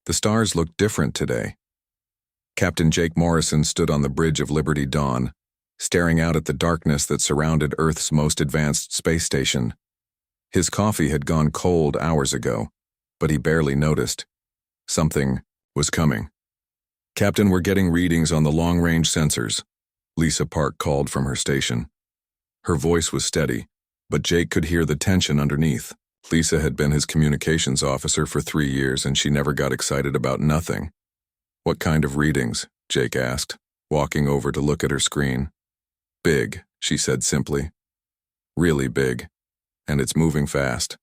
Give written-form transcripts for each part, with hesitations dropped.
The stars looked different today. Captain Jake Morrison stood on the bridge of Liberty Dawn, staring out at the darkness that surrounded Earth's most advanced space station. His coffee had gone cold hours ago, but he barely noticed. Something was coming. "Captain, we're getting readings on the long-range sensors," Lisa Park called from her station. Her voice was steady, but Jake could hear the tension underneath. Lisa had been his communications officer for 3 years, and she never got excited about nothing. "What kind of readings?" Jake asked, walking over to look at her screen. "Big," she said simply. "Really big. And it's moving fast."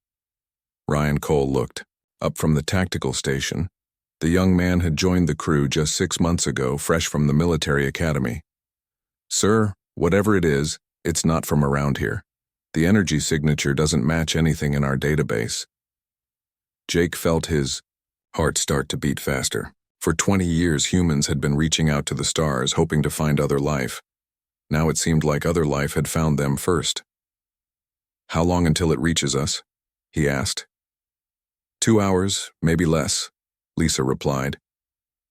Ryan Cole looked up from the tactical station. The young man had joined the crew just 6 months ago, fresh from the military academy. "Sir, whatever it is, it's not from around here. The energy signature doesn't match anything in our database." Jake felt his heart start to beat faster. For 20 years, humans had been reaching out to the stars, hoping to find other life. Now it seemed like other life had found them first. "How long until it reaches us?" he asked. 2 hours, maybe less," Lisa replied.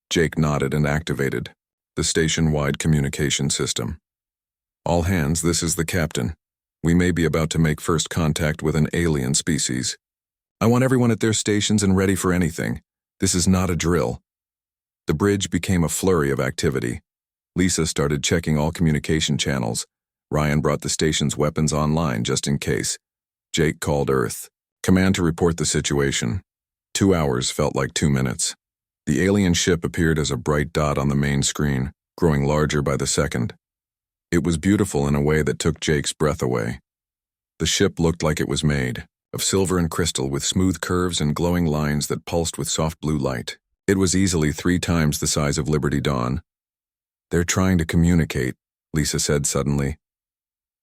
Jake nodded and activated the station-wide communication system. "All hands, this is the captain. We may be about to make first contact with an alien species. I want everyone at their stations and ready for anything. This is not a drill." The bridge became a flurry of activity. Lisa started checking all communication channels. Ryan brought the station's weapons online just in case. Jake called Earth. "Command to report the situation." 2 hours felt like 2 minutes. The alien ship appeared as a bright dot on the main screen, growing larger by the second. It was beautiful in a way that took Jake's breath away. The ship looked like it was made of silver and crystal, with smooth curves and glowing lines that pulsed with soft blue light. It was easily 3 times the size of Liberty Dawn. "They're trying to communicate," Lisa said suddenly.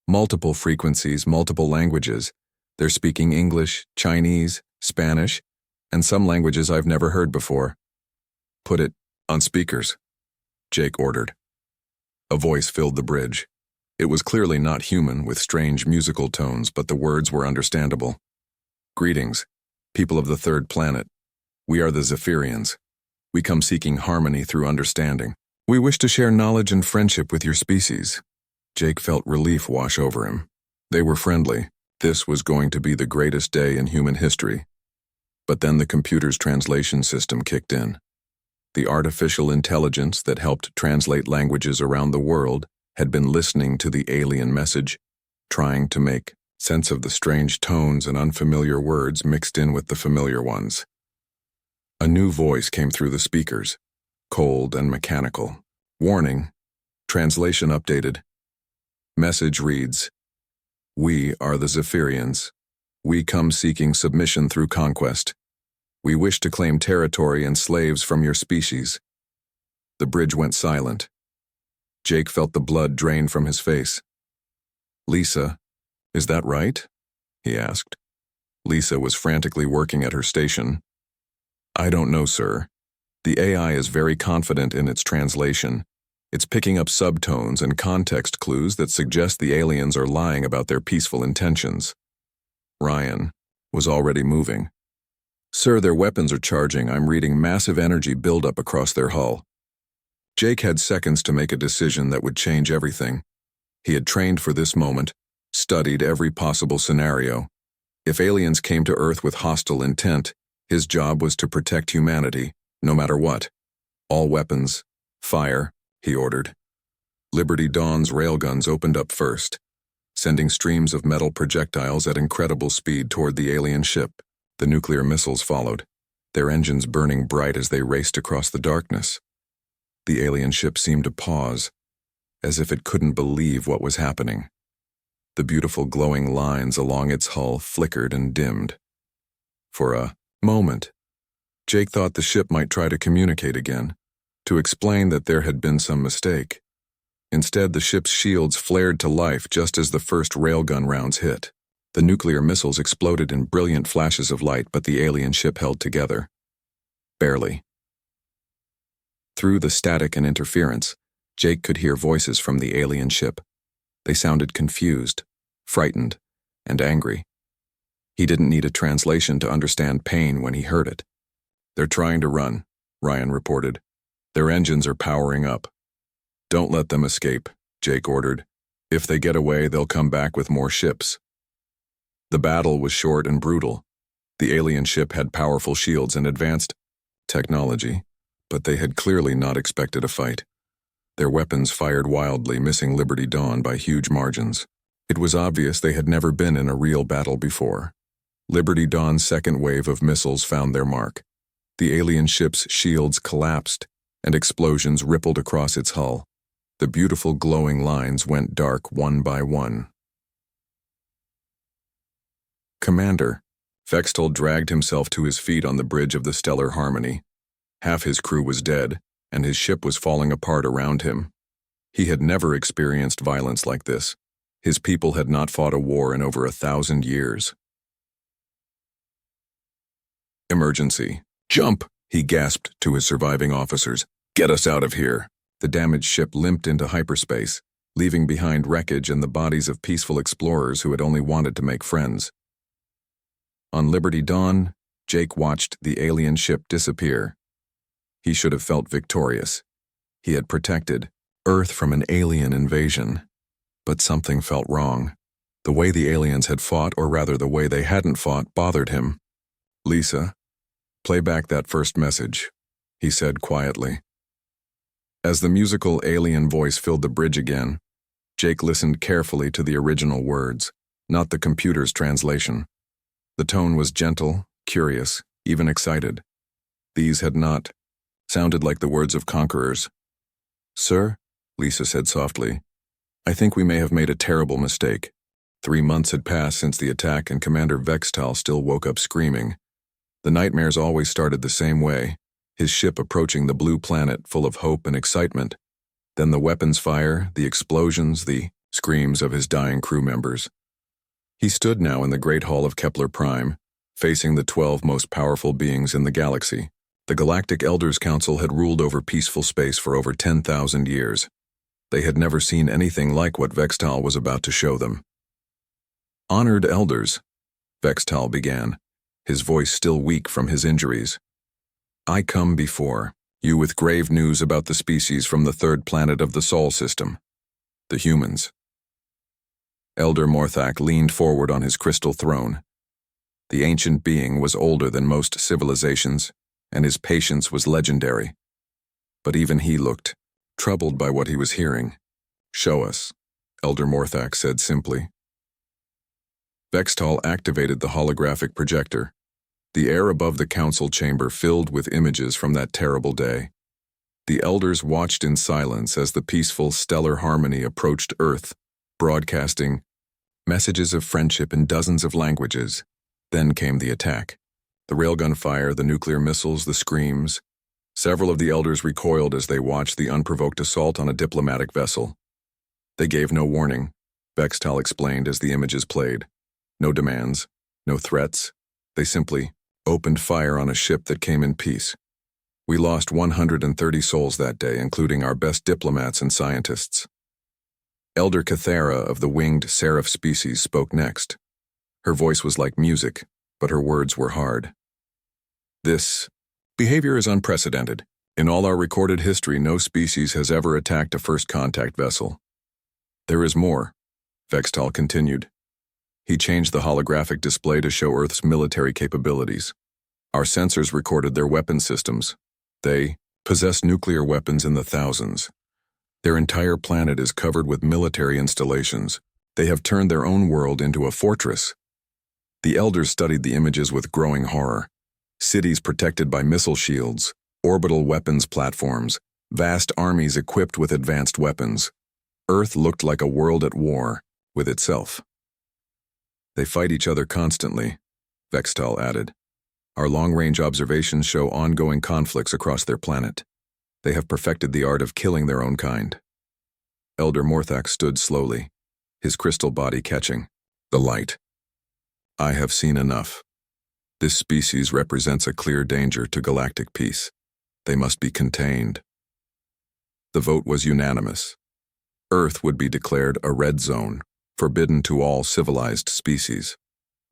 "Multiple frequencies, multiple languages. They're speaking English, Chinese, Spanish, and some languages I've never heard before." "Put it on speakers," Jake ordered. A voice filled the bridge. It was clearly not human, with strange musical tones, but the words were understandable. "Greetings, people of the third planet. We are the Zephyrians. We come seeking harmony through understanding. We wish to share knowledge and friendship with your species." Jake felt relief wash over him. They were friendly. This was going to be the greatest day in human history. But then the computer's translation system kicked in. The artificial intelligence that helped translate languages around the world had been listening to the alien message, trying to make sense of the strange tones and unfamiliar words mixed in with the familiar ones. A new voice came through the speakers, cold and mechanical. "Warning. Translation updated. Message reads, 'We are the Zephyrians. We come seeking submission through conquest. We wish to claim territory and slaves from your species.'" The bridge went silent. Jake felt the blood drain from his face. "Lisa, is that right?" he asked. Lisa was frantically working at her station. "I don't know, sir. The AI is very confident in its translation. It's picking up subtones and context clues that suggest the aliens are lying about their peaceful intentions." Ryan was already moving. "Sir, their weapons are charging. I'm reading massive energy buildup across their hull." Jake had seconds to make a decision that would change everything. He had trained for this moment, studied every possible scenario. If aliens came to Earth with hostile intent, his job was to protect humanity, no matter what. "All weapons, fire," he ordered. Liberty Dawn's railguns opened up first, sending streams of metal projectiles at incredible speed toward the alien ship. The nuclear missiles followed, their engines burning bright as they raced across the darkness. The alien ship seemed to pause, as if it couldn't believe what was happening. The beautiful glowing lines along its hull flickered and dimmed. For a moment, Jake thought the ship might try to communicate again, to explain that there had been some mistake. Instead, the ship's shields flared to life just as the first railgun rounds hit. The nuclear missiles exploded in brilliant flashes of light, but the alien ship held together. Barely. Through the static and interference, Jake could hear voices from the alien ship. They sounded confused, frightened, and angry. He didn't need a translation to understand pain when he heard it. "They're trying to run," Ryan reported. Their engines are powering up. Don't let them escape, Jake ordered. If they get away, they'll come back with more ships. The battle was short and brutal. The alien ship had powerful shields and advanced technology, but they had clearly not expected a fight. Their weapons fired wildly, missing Liberty Dawn by huge margins. It was obvious they had never been in a real battle before. Liberty Dawn's second wave of missiles found their mark. The alien ship's shields collapsed, and explosions rippled across its hull. The beautiful glowing lines went dark one by one. Commander, Vextal dragged himself to his feet on the bridge of the Stellar Harmony. Half his crew was dead, and his ship was falling apart around him. He had never experienced violence like this. His people had not fought a war in over 1,000 years. Emergency. Jump! He gasped to his surviving officers. Get us out of here! The damaged ship limped into hyperspace, leaving behind wreckage and the bodies of peaceful explorers who had only wanted to make friends. On Liberty Dawn, Jake watched the alien ship disappear. He should have felt victorious. He had protected Earth from an alien invasion. But something felt wrong. The way the aliens had fought, or rather the way they hadn't fought, bothered him. Lisa, play back that first message, he said quietly. As the musical alien voice filled the bridge again, Jake listened carefully to the original words, not the computer's translation. The tone was gentle, curious, even excited. These had not sounded like the words of conquerors. Sir, Lisa said softly, I think we may have made a terrible mistake. 3 months had passed since the attack and Commander Vextal still woke up screaming. The nightmares always started the same way, his ship approaching the blue planet full of hope and excitement. Then the weapons fire, the explosions, the screams of his dying crew members. He stood now in the Great Hall of Kepler Prime, facing the 12 most powerful beings in the galaxy. The Galactic Elders Council had ruled over peaceful space for over 10,000 years. They had never seen anything like what Vextal was about to show them. Honored Elders, Vextal began, his voice still weak from his injuries. I come before you with grave news about the species from the third planet of the Sol system, the humans. Elder Morthak leaned forward on his crystal throne. The ancient being was older than most civilizations, and his patience was legendary. But even he looked troubled by what he was hearing. Show us, Elder Morthak said simply. Vextal activated the holographic projector. The air above the council chamber filled with images from that terrible day. The elders watched in silence as the peaceful stellar harmony approached Earth, broadcasting messages of friendship in dozens of languages. Then came the attack. The railgun fire, the nuclear missiles, the screams. Several of the elders recoiled as they watched the unprovoked assault on a diplomatic vessel. They gave no warning, Vextal explained as the images played. No demands, no threats. They simply opened fire on a ship that came in peace. We lost 130 souls that day, including our best diplomats and scientists. Elder Cathera of the winged seraph species spoke next. Her voice was like music, but her words were hard. This behavior is unprecedented. In all our recorded history, no species has ever attacked a first contact vessel. There is more, Vextal continued. He changed the holographic display to show Earth's military capabilities. Our sensors recorded their weapon systems. They possess nuclear weapons in the thousands. Their entire planet is covered with military installations. They have turned their own world into a fortress. The elders studied the images with growing horror. Cities protected by missile shields, orbital weapons platforms, vast armies equipped with advanced weapons. Earth looked like a world at war with itself. They fight each other constantly, Vextal added. Our long-range observations show ongoing conflicts across their planet. They have perfected the art of killing their own kind. Elder Morthak stood slowly, his crystal body catching the light. I have seen enough. This species represents a clear danger to galactic peace. They must be contained. The vote was unanimous. Earth would be declared a red zone, forbidden to all civilized species.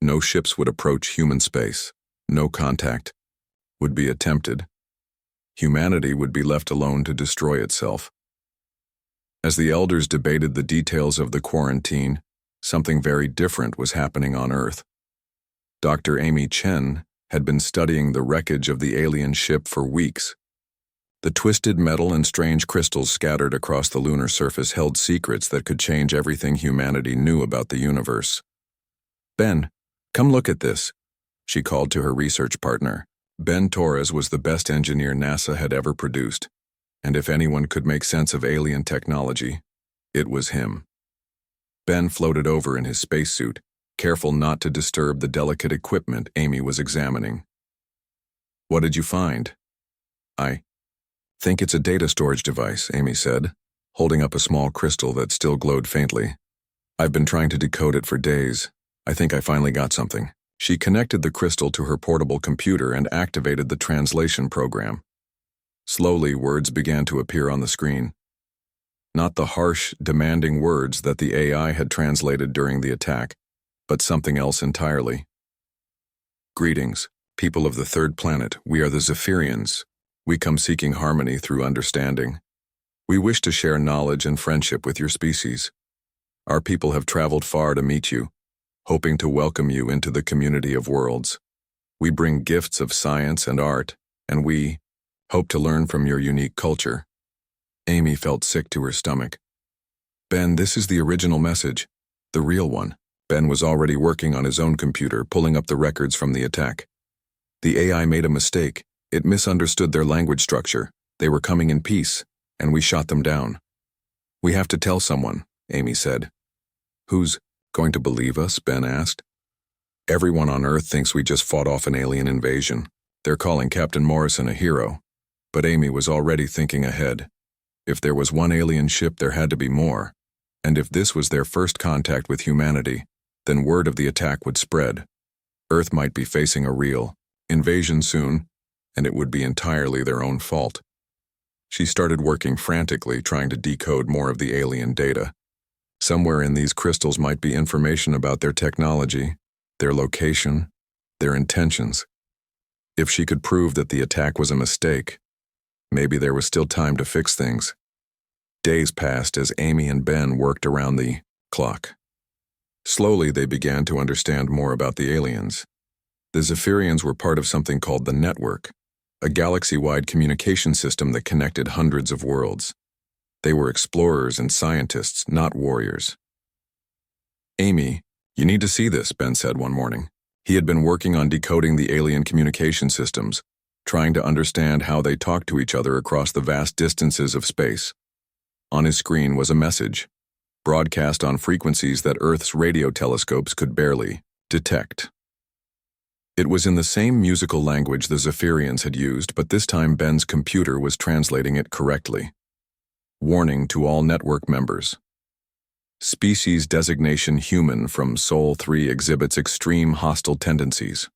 No ships would approach human space. No contact would be attempted. Humanity would be left alone to destroy itself. As the elders debated the details of the quarantine, something very different was happening on Earth. Dr. Amy Chen had been studying the wreckage of the alien ship for weeks. The twisted metal and strange crystals scattered across the lunar surface held secrets that could change everything humanity knew about the universe. "Ben, come look at this," she called to her research partner. Ben Torres was the best engineer NASA had ever produced, and if anyone could make sense of alien technology, it was him. Ben floated over in his spacesuit, careful not to disturb the delicate equipment Amy was examining. "What did you find?" "I think it's a data storage device," Amy said, holding up a small crystal that still glowed faintly. "I've been trying to decode it for days. I think I finally got something." She connected the crystal to her portable computer and activated the translation program. Slowly, words began to appear on the screen. Not the harsh, demanding words that the AI had translated during the attack, but something else entirely. "Greetings, people of the third planet. We are the Zephyrians. We come seeking harmony through understanding. We wish to share knowledge and friendship with your species. Our people have traveled far to meet you, hoping to welcome you into the community of worlds. We bring gifts of science and art, and we hope to learn from your unique culture." Amy felt sick to her stomach. "Ben, this is the original message, the real one." Ben was already working on his own computer, pulling up the records from the attack. "The AI made a mistake. It misunderstood their language structure. They were coming in peace, and we shot them down." "We have to tell someone," Amy said. "Who's going to believe us?" Ben asked. "Everyone on Earth thinks we just fought off an alien invasion. They're calling Captain Morrison a hero." But Amy was already thinking ahead. If there was one alien ship, there had to be more. And if this was their first contact with humanity, then word of the attack would spread. Earth might be facing a real invasion soon, and it would be entirely their own fault. She started working frantically, trying to decode more of the alien data. Somewhere in these crystals might be information about their technology, their location, their intentions. If she could prove that the attack was a mistake, maybe there was still time to fix things. Days passed as Amy and Ben worked around the clock. Slowly, they began to understand more about the aliens. The Zephyrians were part of something called the Network, a galaxy-wide communication system that connected hundreds of worlds. They were explorers and scientists, not warriors. "Amy, you need to see this," Ben said one morning. He had been working on decoding the alien communication systems, trying to understand how they talked to each other across the vast distances of space. On his screen was a message, broadcast on frequencies that Earth's radio telescopes could barely detect. It was in the same musical language the Zephyrians had used, but this time Ben's computer was translating it correctly. "Warning to all network members. Species designation human from Sol 3 exhibits extreme hostile tendencies.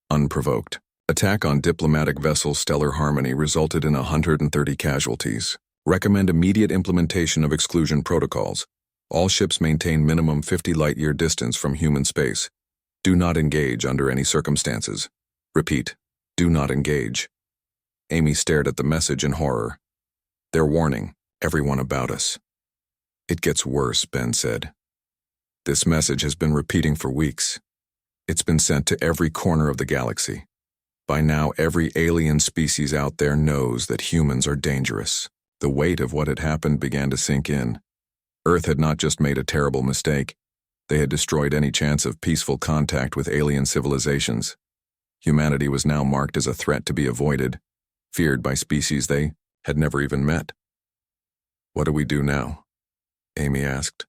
Unprovoked. Attack on diplomatic vessel Stellar Harmony resulted in 130 casualties. Recommend immediate implementation of exclusion protocols. All ships maintain minimum 50 light-year distance from human space. Do not engage under any circumstances. Repeat, do not engage." Amy stared at the message in horror. "They're warning everyone about us." "It gets worse," Ben said. "This message has been repeating for weeks. It's been sent to every corner of the galaxy. By now, every alien species out there knows that humans are dangerous." The weight of what had happened began to sink in. Earth had not just made a terrible mistake. They had destroyed any chance of peaceful contact with alien civilizations. Humanity was now marked as a threat to be avoided, feared by species they had never even met. "What do we do now?" Amy asked.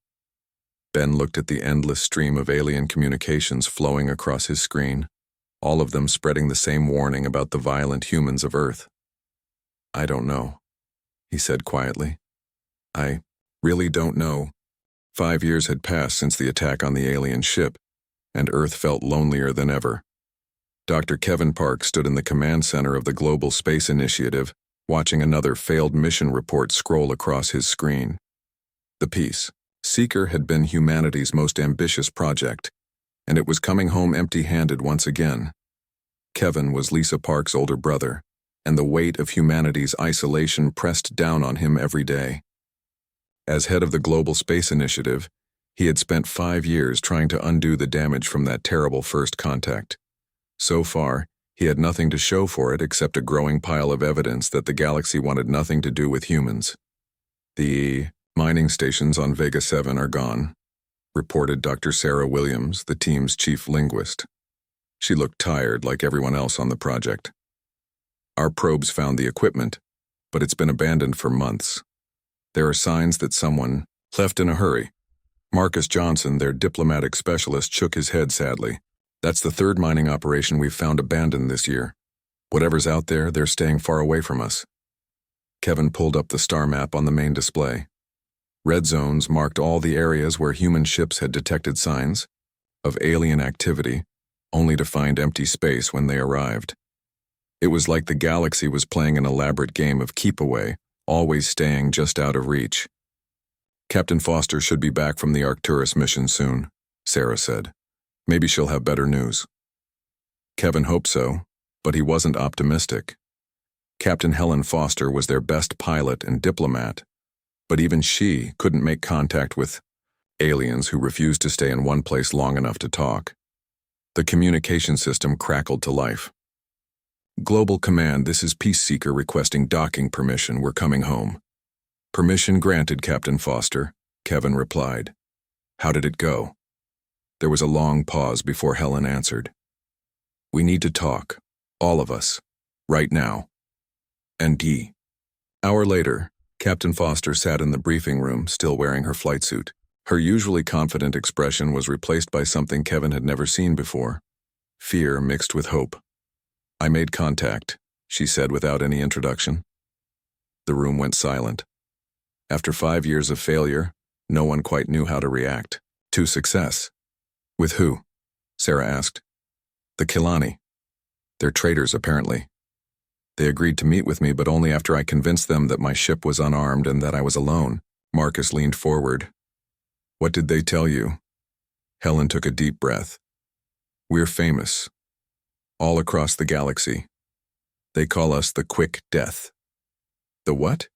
Ben looked at the endless stream of alien communications flowing across his screen, all of them spreading the same warning about the violent humans of Earth. "I don't know," he said quietly. "I really don't know." 5 years had passed since the attack on the alien ship, and Earth felt lonelier than ever. Dr. Kevin Park stood in the command center of the Global Space Initiative, watching another failed mission report scroll across his screen. The Peace Seeker had been humanity's most ambitious project, and it was coming home empty-handed once again. Kevin was Lisa Park's older brother, and the weight of humanity's isolation pressed down on him every day. As head of the Global Space Initiative, he had spent 5 years trying to undo the damage from that terrible first contact. So far, he had nothing to show for it except a growing pile of evidence that the galaxy wanted nothing to do with humans. The mining stations on Vega 7 are gone, reported Dr. Sarah Williams, the team's chief linguist. She looked tired like everyone else on the project. Our probes found the equipment, but it's been abandoned for months. There are signs that someone left in a hurry. Marcus Johnson, their diplomatic specialist, shook his head sadly. That's the third mining operation we've found abandoned this year. Whatever's out there, they're staying far away from us. Kevin pulled up the star map on the main display. Red zones marked all the areas where human ships had detected signs of alien activity, only to find empty space when they arrived. It was like the galaxy was playing an elaborate game of keep away, always staying just out of reach. Captain Foster should be back from the Arcturus mission soon, Sarah said. Maybe she'll have better news. Kevin hoped so, but he wasn't optimistic. Captain Helen Foster was their best pilot and diplomat, but even she couldn't make contact with aliens who refused to stay in one place long enough to talk. The communication system crackled to life. Global Command, this is Peace Seeker requesting docking permission. We're coming home. Permission granted, Captain Foster, Kevin replied. How did it go? There was a long pause before Helen answered. We need to talk, all of us, right now. N.D. Hour later, Captain Foster sat in the briefing room, still wearing her flight suit. Her usually confident expression was replaced by something Kevin had never seen before. Fear mixed with hope. I made contact, she said without any introduction. The room went silent. After 5 years of failure, no one quite knew how to react to success. With who? Sarah asked. The Kilani. They're traitors, apparently. They agreed to meet with me, but only after I convinced them that my ship was unarmed and that I was alone. Marcus leaned forward. What did they tell you? Helen took a deep breath. We're famous. All across the galaxy. They call us the Quick Death. The what?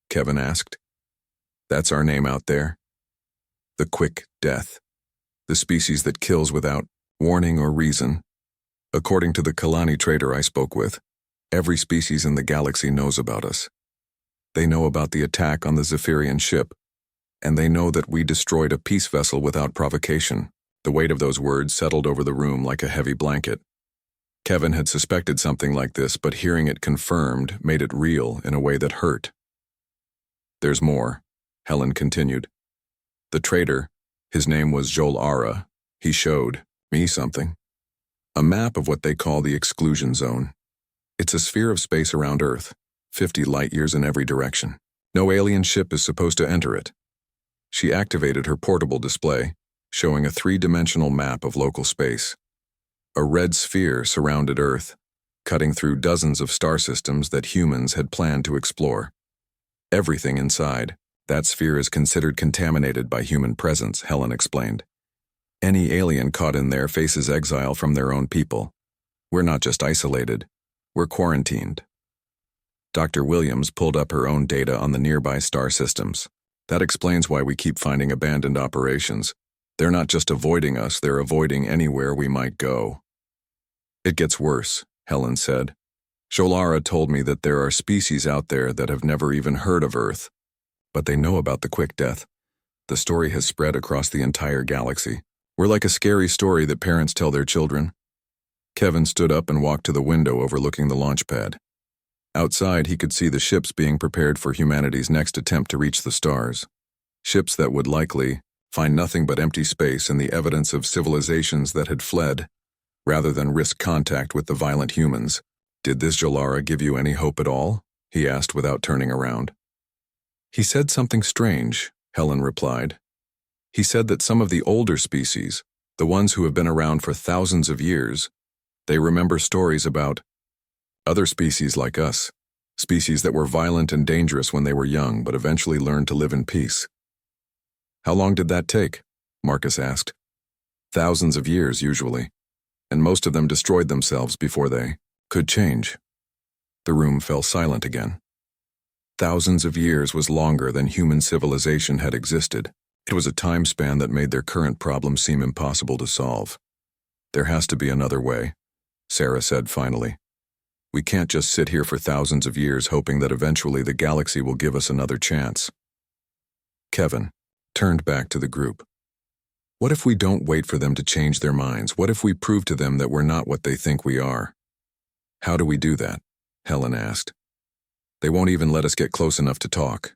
Kevin asked. That's our name out there. The Quick Death. The species that kills without warning or reason. According to the Kalani trader I spoke with, every species in the galaxy knows about us. They know about the attack on the Zephyrian ship, and they know that we destroyed a peace vessel without provocation. The weight of those words settled over the room like a heavy blanket. Kevin had suspected something like this, but hearing it confirmed made it real in a way that hurt. There's more, Helen continued. The trader, his name was Joel Ara, he showed me something. A map of what they call the exclusion zone. It's a sphere of space around Earth, 50 light years in every direction. No alien ship is supposed to enter it. She activated her portable display, showing a 3-dimensional map of local space. A red sphere surrounded Earth, cutting through dozens of star systems that humans had planned to explore. Everything inside that sphere is considered contaminated by human presence, Helen explained. Any alien caught in there faces exile from their own people. We're not just isolated, we're quarantined. Dr. Williams pulled up her own data on the nearby star systems. That explains why we keep finding abandoned operations. They're not just avoiding us, they're avoiding anywhere we might go. It gets worse, Helen said. Jolara told me that there are species out there that have never even heard of Earth, but they know about the Quick Death. The story has spread across the entire galaxy. We're like a scary story that parents tell their children. Kevin stood up and walked to the window overlooking the launch pad. Outside, he could see the ships being prepared for humanity's next attempt to reach the stars. Ships that would likely find nothing but empty space and the evidence of civilizations that had fled, rather than risk contact with the violent humans. Did this Jolara give you any hope at all? He asked without turning around. He said something strange, Helen replied. He said that some of the older species, the ones who have been around for thousands of years, they remember stories about other species like us, species that were violent and dangerous when they were young but eventually learned to live in peace. How long did that take? Marcus asked. Thousands of years, usually, and most of them destroyed themselves before they could change. The room fell silent again. Thousands of years was longer than human civilization had existed. It was a time span that made their current problem seem impossible to solve. There has to be another way, Sarah said finally. We can't just sit here for thousands of years hoping that eventually the galaxy will give us another chance. Kevin turned back to the group. What if we don't wait for them to change their minds? What if we prove to them that we're not what they think we are? How do we do that? Helen asked. They won't even let us get close enough to talk.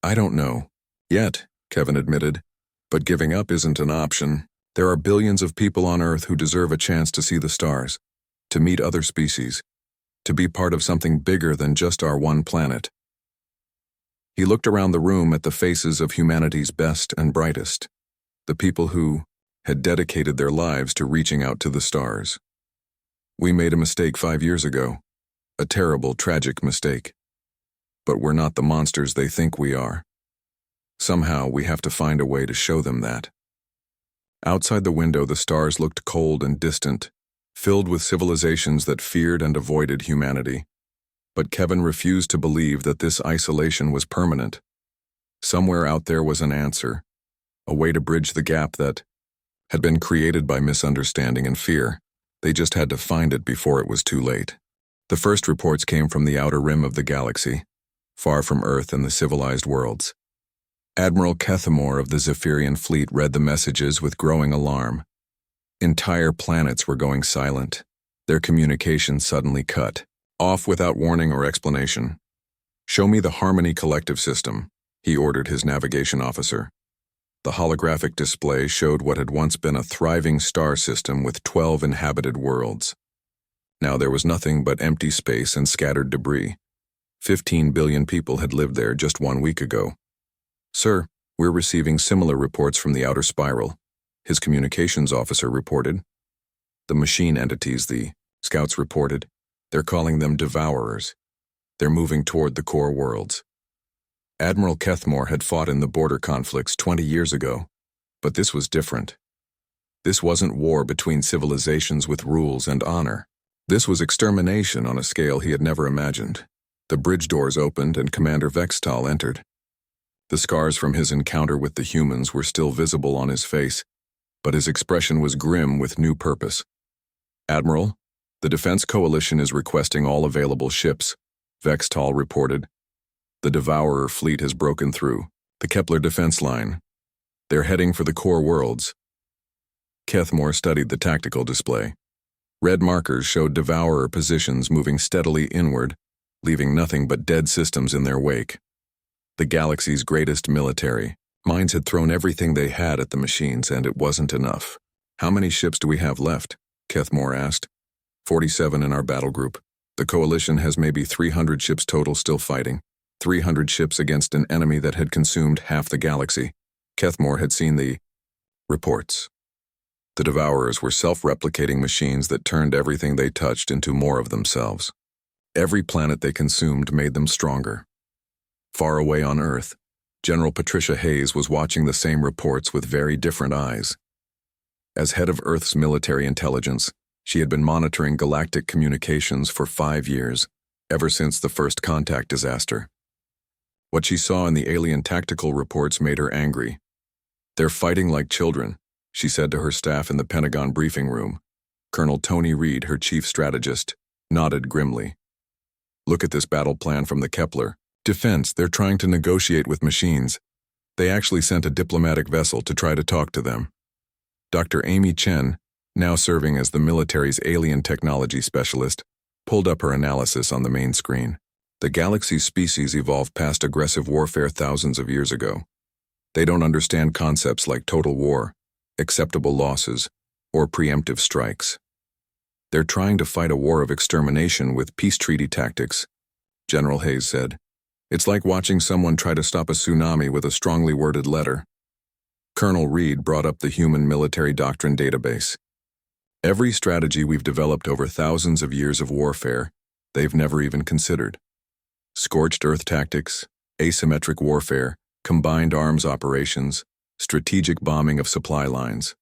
I don't know. Yet, Kevin admitted. But giving up isn't an option. There are billions of people on Earth who deserve a chance to see the stars, to meet other species, to be part of something bigger than just our one planet. He looked around the room at the faces of humanity's best and brightest, the people who had dedicated their lives to reaching out to the stars. We made a mistake 5 years ago, a terrible, tragic mistake. But we're not the monsters they think we are. Somehow we have to find a way to show them that. Outside the window, the stars looked cold and distant, filled with civilizations that feared and avoided humanity. But Kevin refused to believe that this isolation was permanent. Somewhere out there was an answer, a way to bridge the gap that had been created by misunderstanding and fear. They just had to find it before it was too late. The first reports came from the outer rim of the galaxy, far from Earth and the civilized worlds. Admiral Kethamore of the Zephyrian fleet read the messages with growing alarm. Entire planets were going silent, their communication suddenly cut, off without warning or explanation. Show me the Harmony Collective System, he ordered his navigation officer. The holographic display showed what had once been a thriving star system with 12 inhabited worlds. Now there was nothing but empty space and scattered debris. 15 billion people had lived there just 1 week ago. Sir, we're receiving similar reports from the outer spiral, his communications officer reported. The machine entities, the scouts reported, they're calling them devourers. They're moving toward the core worlds. Admiral Kethamore had fought in the border conflicts 20 years ago, but this was different. This wasn't war between civilizations with rules and honor. This was extermination on a scale he had never imagined. The bridge doors opened and Commander Vextal entered. The scars from his encounter with the humans were still visible on his face, but his expression was grim with new purpose. Admiral, the Defense Coalition is requesting all available ships, Vextal reported. The Devourer fleet has broken through the Kepler defense line. They're heading for the core worlds. Kethamore studied the tactical display. Red markers showed Devourer positions moving steadily inward, leaving nothing but dead systems in their wake. The galaxy's greatest military minds had thrown everything they had at the machines, and it wasn't enough. How many ships do we have left? Kethamore asked. 47 in our battle group. The coalition has maybe 300 ships total still fighting. 300 ships against an enemy that had consumed half the galaxy. Kethamore had seen the reports. The Devourers were self-replicating machines that turned everything they touched into more of themselves. Every planet they consumed made them stronger. Far away on Earth, General Patricia Hayes was watching the same reports with very different eyes. As head of Earth's military intelligence, she had been monitoring galactic communications for 5 years, ever since the first contact disaster. What she saw in the alien tactical reports made her angry. They're fighting like children, she said to her staff in the Pentagon briefing room. Colonel Tony Reed, her chief strategist, nodded grimly. Look at this battle plan from the Kepler. Defense, they're trying to negotiate with machines. They actually sent a diplomatic vessel to try to talk to them. Dr. Amy Chen, now serving as the military's alien technology specialist, pulled up her analysis on the main screen. The galaxy's species evolved past aggressive warfare thousands of years ago. They don't understand concepts like total war, acceptable losses, or preemptive strikes. They're trying to fight a war of extermination with peace treaty tactics, General Hayes said. It's like watching someone try to stop a tsunami with a strongly worded letter. Colonel Reed brought up the Human Military Doctrine database. Every strategy we've developed over thousands of years of warfare, they've never even considered. Scorched earth tactics, asymmetric warfare, combined arms operations, strategic bombing of supply lines.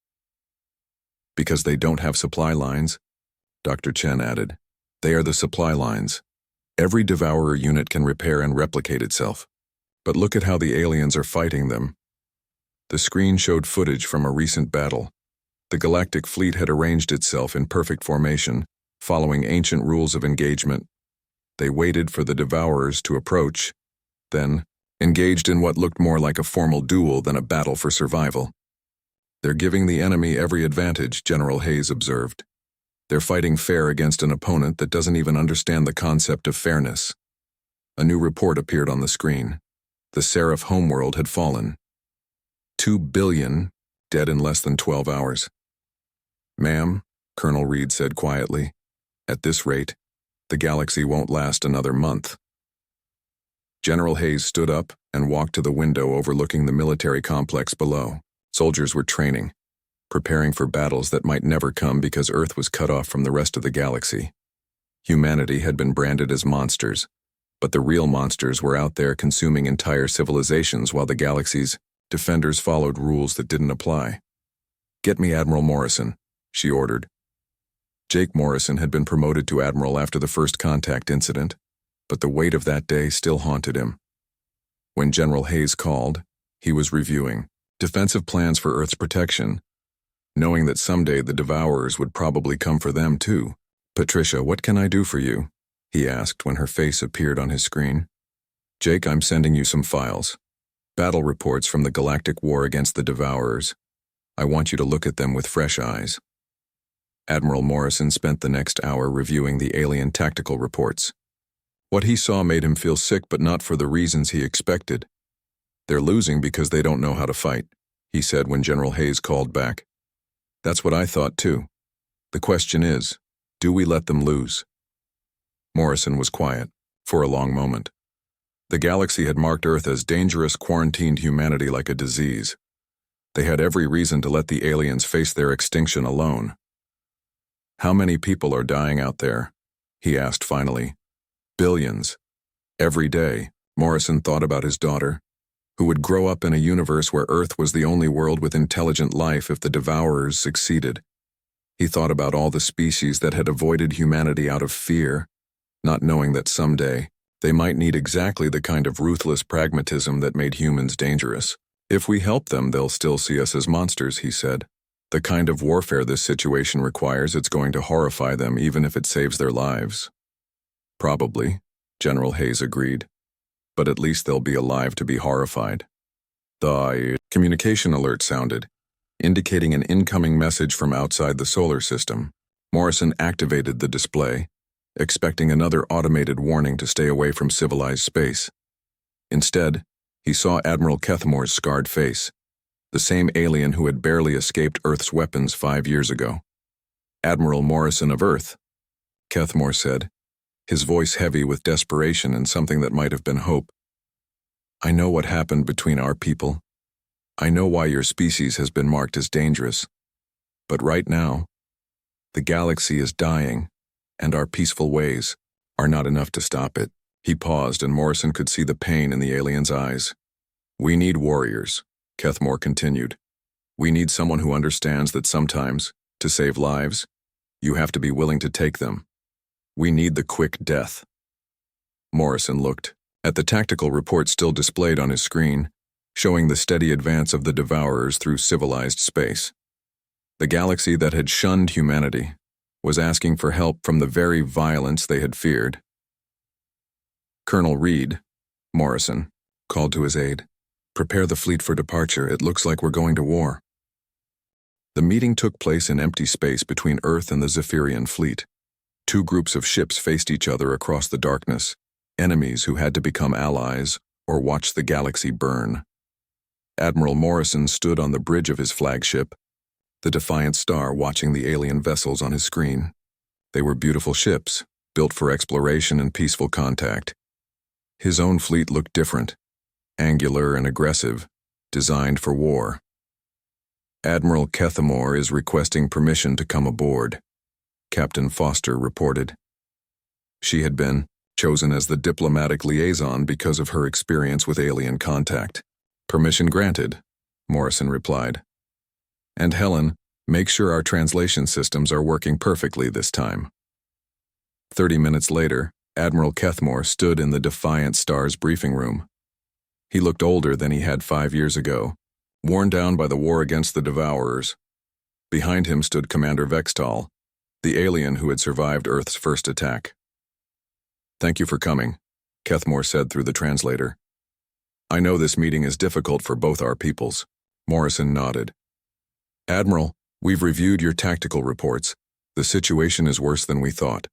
Because they don't have supply lines, Dr. Chen added. They are the supply lines. Every Devourer unit can repair and replicate itself. But look at how the aliens are fighting them. The screen showed footage from a recent battle. The Galactic fleet had arranged itself in perfect formation, following ancient rules of engagement. They waited for the Devourers to approach, then engaged in what looked more like a formal duel than a battle for survival. They're giving the enemy every advantage, General Hayes observed. They're fighting fair against an opponent that doesn't even understand the concept of fairness. A new report appeared on the screen. The Seraph homeworld had fallen. 2 billion dead in less than 12 hours. Ma'am, Colonel Reed said quietly, at this rate, the galaxy won't last another month. General Hayes stood up and walked to the window overlooking the military complex below. Soldiers were training, preparing for battles that might never come because Earth was cut off from the rest of the galaxy. Humanity had been branded as monsters, but the real monsters were out there consuming entire civilizations while the galaxy's defenders followed rules that didn't apply. Get me Admiral Morrison, she ordered. Jake Morrison had been promoted to Admiral after the first contact incident, but the weight of that day still haunted him. When General Hayes called, he was reviewing defensive plans for Earth's protection, knowing that someday the Devourers would probably come for them too. Patricia, what can I do for you? He asked when her face appeared on his screen. Jake, I'm sending you some files. Battle reports from the Galactic War against the Devourers. I want you to look at them with fresh eyes. Admiral Morrison spent the next hour reviewing the alien tactical reports. What he saw made him feel sick, but not for the reasons he expected. They're losing because they don't know how to fight, he said when General Hayes called back. That's what I thought too. The question is, do we let them lose? Morrison was quiet for a long moment. The galaxy had marked Earth as dangerous, quarantined humanity like a disease. They had every reason to let the aliens face their extinction alone. How many people are dying out there? He asked finally. Billions. Every day, Morrison thought about his daughter, who would grow up in a universe where Earth was the only world with intelligent life if the Devourers succeeded. He thought about all the species that had avoided humanity out of fear, not knowing that someday they might need exactly the kind of ruthless pragmatism that made humans dangerous. If we help them, they'll still see us as monsters, he said. The kind of warfare this situation requires, it's going to horrify them even if it saves their lives. Probably, General Hayes agreed. But at least they'll be alive to be horrified. The communication alert sounded, indicating an incoming message from outside the solar system. Morrison activated the display, expecting another automated warning to stay away from civilized space. Instead, he saw Admiral Kethmore's scarred face, the same alien who had barely escaped Earth's weapons 5 years ago. Admiral Morrison of Earth, Kethmore said, his voice heavy with desperation and something that might have been hope. I know what happened between our people. I know why your species has been marked as dangerous. But right now, the galaxy is dying, and our peaceful ways are not enough to stop it. He paused, and Morrison could see the pain in the alien's eyes. We need warriors, Kethmore continued. We need someone who understands that sometimes, to save lives, you have to be willing to take them. We need the quick death. Morrison looked at the tactical report still displayed on his screen, showing the steady advance of the Devourers through civilized space. The galaxy that had shunned humanity was asking for help from the very violence they had feared. Colonel Reed, Morrison, called to his aide. Prepare the fleet for departure. It looks like we're going to war. The meeting took place in empty space between Earth and the Zephyrian fleet. 2 groups of ships faced each other across the darkness, enemies who had to become allies or watch the galaxy burn. Admiral Morrison stood on the bridge of his flagship, the Defiant Star, watching the alien vessels on his screen. They were beautiful ships, built for exploration and peaceful contact. His own fleet looked different, angular and aggressive, designed for war. Admiral Kethmore is requesting permission to come aboard, Captain Foster reported. She had been chosen as the diplomatic liaison because of her experience with alien contact. Permission granted, Morrison replied. And Helen, make sure our translation systems are working perfectly this time. 30 minutes later, Admiral Kethmore stood in the Defiant Star's briefing room. He looked older than he had 5 years ago, worn down by the war against the Devourers. Behind him stood Commander Vextal, the alien who had survived Earth's first attack. "Thank you for coming," Kethmore said through the translator. "I know this meeting is difficult for both our peoples." Morrison nodded. "Admiral, we've reviewed your tactical reports. The situation is worse than we thought."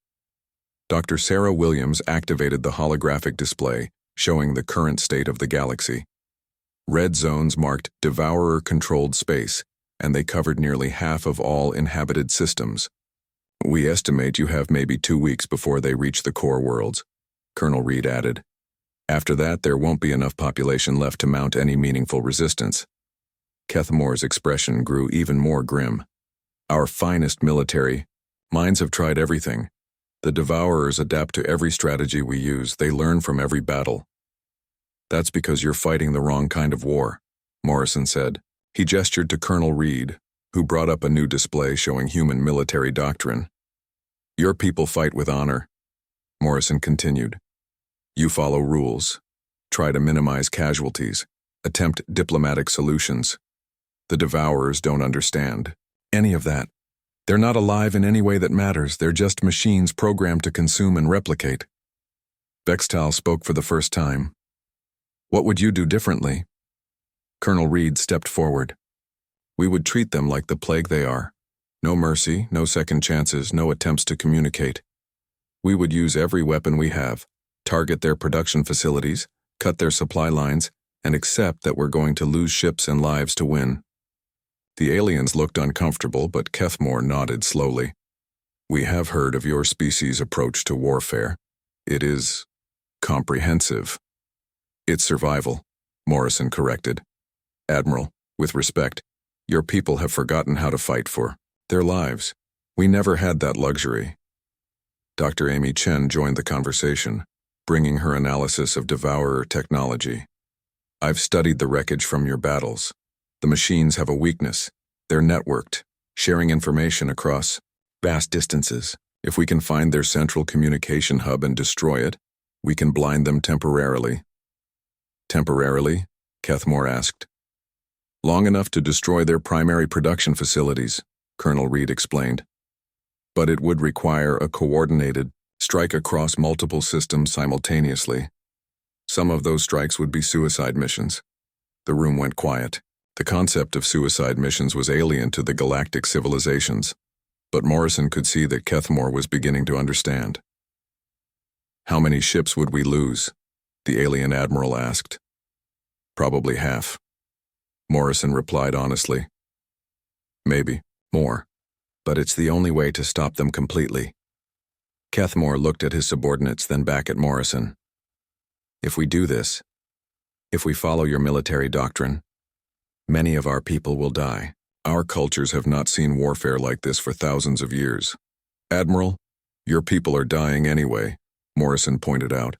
Dr. Sarah Williams activated the holographic display, showing the current state of the galaxy. Red zones marked Devourer-controlled space, and they covered nearly half of all inhabited systems. "We estimate you have maybe 2 weeks before they reach the core worlds," Colonel Reed added. "After that, there won't be enough population left to mount any meaningful resistance." Kethmore's expression grew even more grim. "Our finest military. Minds have tried everything. The Devourers adapt to every strategy we use. They learn from every battle." "That's because you're fighting the wrong kind of war," Morrison said. He gestured to Colonel Reed, who brought up a new display showing human military doctrine. "Your people fight with honor," Morrison continued. "You follow rules, try to minimize casualties, attempt diplomatic solutions. The Devourers don't understand any of that. They're not alive in any way that matters. They're just machines programmed to consume and replicate." Vextal spoke for the first time. "What would you do differently?" Colonel Reed stepped forward. "We would treat them like the plague they are. No mercy, no second chances, no attempts to communicate. We would use every weapon we have, target their production facilities, cut their supply lines, and accept that we're going to lose ships and lives to win." The aliens looked uncomfortable, but Kethmore nodded slowly. "We have heard of your species' approach to warfare. It is comprehensive." "It's survival," Morrison corrected. "Admiral, with respect, your people have forgotten how to fight for their lives. We never had that luxury." Dr. Amy Chen joined the conversation, bringing her analysis of Devourer technology. "I've studied the wreckage from your battles. The machines have a weakness. They're networked, sharing information across vast distances. If we can find their central communication hub and destroy it, we can blind them temporarily." "Temporarily?" Kethmore asked. "Long enough to destroy their primary production facilities," Colonel Reed explained. "But it would require a coordinated strike across multiple systems simultaneously. Some of those strikes would be suicide missions." The room went quiet. The concept of suicide missions was alien to the galactic civilizations, but Morrison could see that Kethmore was beginning to understand. "How many ships would we lose?" the alien admiral asked. "Probably half," Morrison replied honestly. "Maybe more, but it's the only way to stop them completely." Kethmore looked at his subordinates, then back at Morrison. "If we do this, if we follow your military doctrine, many of our people will die. Our cultures have not seen warfare like this for thousands of years." "Admiral, your people are dying anyway," Morrison pointed out.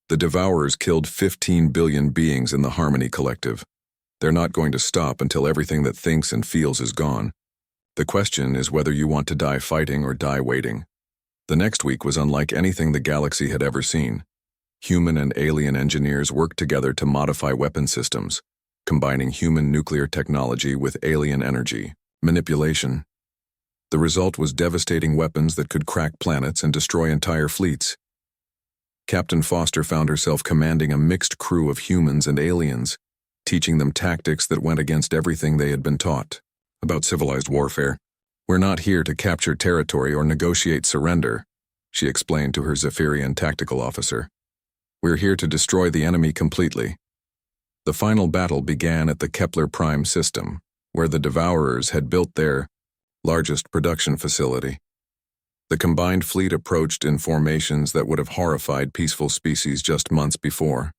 "The Devourers killed 15 billion beings in the Harmony Collective. They're not going to stop until everything that thinks and feels is gone. The question is whether you want to die fighting or die waiting." The next week was unlike anything the galaxy had ever seen. Human and alien engineers worked together to modify weapon systems, combining human nuclear technology with alien energy manipulation. The result was devastating weapons that could crack planets and destroy entire fleets. Captain Foster found herself commanding a mixed crew of humans and aliens, teaching them tactics that went against everything they had been taught about civilized warfare. "We're not here to capture territory or negotiate surrender," she explained to her Zephyrian tactical officer. "We're here to destroy the enemy completely." The final battle began at the Kepler Prime system, where the Devourers had built their largest production facility. The combined fleet approached in formations that would have horrified peaceful species just months before.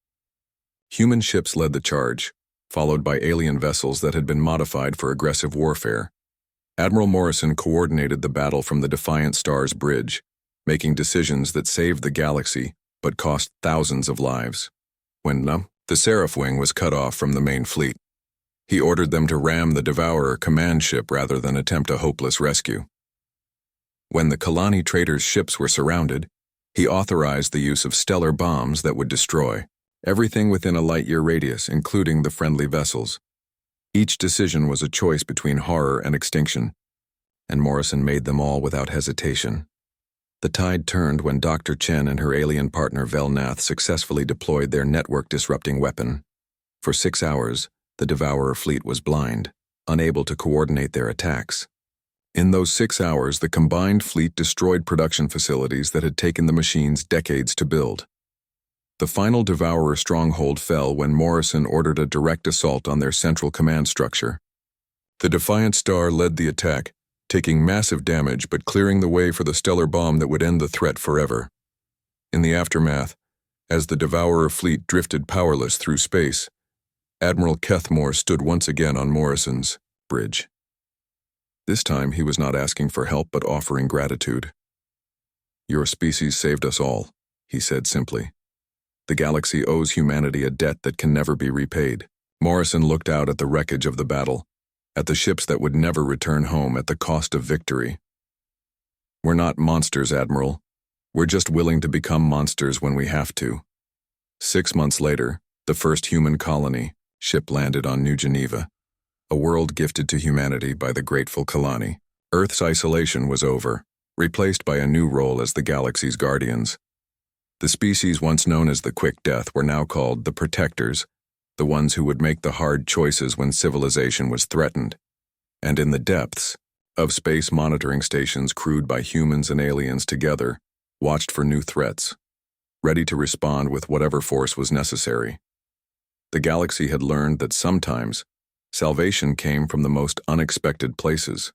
Human ships led the charge, followed by alien vessels that had been modified for aggressive warfare. Admiral Morrison coordinated the battle from the Defiant Star's bridge, making decisions that saved the galaxy but cost thousands of lives. When the Seraph Wing was cut off from the main fleet, he ordered them to ram the Devourer command ship rather than attempt a hopeless rescue. When the Kalani traders' ships were surrounded, He authorized the use of stellar bombs that would destroy everything within a light-year radius, including the friendly vessels. Each decision was a choice between horror and extinction, and Morrison made them all without hesitation. The tide turned when Dr. Chen and her alien partner Velnath successfully deployed their network-disrupting weapon. For 6 hours, the Devourer fleet was blind, unable to coordinate their attacks. In those 6 hours, the combined fleet destroyed production facilities that had taken the machines decades to build. The final Devourer stronghold fell when Morrison ordered a direct assault on their central command structure. The Defiant Star led the attack, taking massive damage but clearing the way for the stellar bomb that would end the threat forever. In the aftermath, as the Devourer fleet drifted powerless through space, Admiral Kethmore stood once again on Morrison's bridge. This time he was not asking for help but offering gratitude. "Your species saved us all," he said simply. "The galaxy owes humanity a debt that can never be repaid." Morrison looked out at the wreckage of the battle, at the ships that would never return home at the cost of victory. "We're not monsters, Admiral. We're just willing to become monsters when we have to." 6 months later, the first human colony ship landed on New Geneva, a world gifted to humanity by the grateful Kalani. Earth's isolation was over, replaced by a new role as the galaxy's guardians. The species once known as the Quick Death were now called the Protectors, the ones who would make the hard choices when civilization was threatened. And in the depths of space, monitoring stations crewed by humans and aliens together watched for new threats, ready to respond with whatever force was necessary. The galaxy had learned that sometimes salvation came from the most unexpected places.